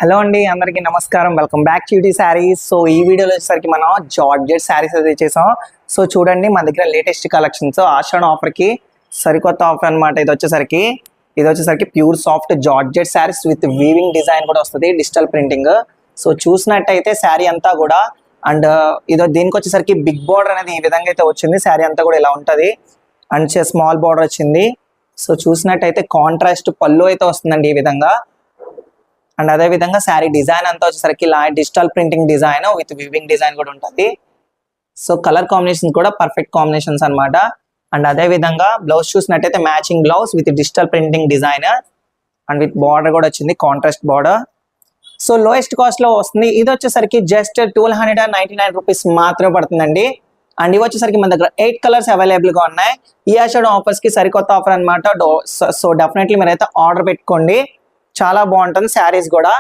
Hello అండి, అందరికీ నమస్కారం. Welcome back to UT sarees. So ఈ వీడియోలో వచ్చేసరికి మనం జార్జెట్ శారీస్ అయితే చేసాం. సో చూడండి, మన దగ్గర లేటెస్ట్ కలెక్షన్స్ ఆషాఢ ఆఫర్కి సరికొత్త ఆఫర్ అనమాట. ఇది వచ్చేసరికి pure soft georgette saris with weaving design కూడా వస్తుంది, డిజిటల్ ప్రింటింగ్. సో చూసినట్టయితే శారీ అంతా కూడా అండ్ దీనికి వచ్చేసరికి బిగ్ బార్డర్ అనేది ఈ విధంగా అయితే వచ్చింది. శారీ అంతా కూడా ఇలా ఉంటుంది అండ్ స్మాల్ బార్డర్ వచ్చింది. సో చూసినట్టయితే కాంట్రాస్ట్ పళ్ళు అయితే వస్తుందండి ఈ విధంగా. అండ్ అదే విధంగా శారీ డిజైన్ అంతా వచ్చేసరికి ఇలా digital printing design with weaving design కూడా ఉంటుంది. సో కలర్ కాంబినేషన్ కూడా పర్ఫెక్ట్ కాంబినేషన్స్ అనమాట. అండ్ అదే విధంగా బ్లౌజ్ చూసినట్టయితే matching blouse with digital printing design and with border కూడా వచ్చింది, contrast border. So lowest cost లో వస్తుంది. ఇది వచ్చేసరికి జస్ట్ 1299 రూపీస్ మాత్రమే పడుతుందండి. అండ్ ఇవి వచ్చేసరికి మన దగ్గర 8 కలర్స్ అవైలబుల్ గా ఉన్నాయి. ఈ ఆషాఢ ఆఫర్స్ కి సరికొత్త ఆఫర్ అనమాట. సో డెఫినెట్లీ మీరైతే ఆర్డర్ పెట్టుకోండి, చాలా బాగుంటుంది శారీస్ కూడా.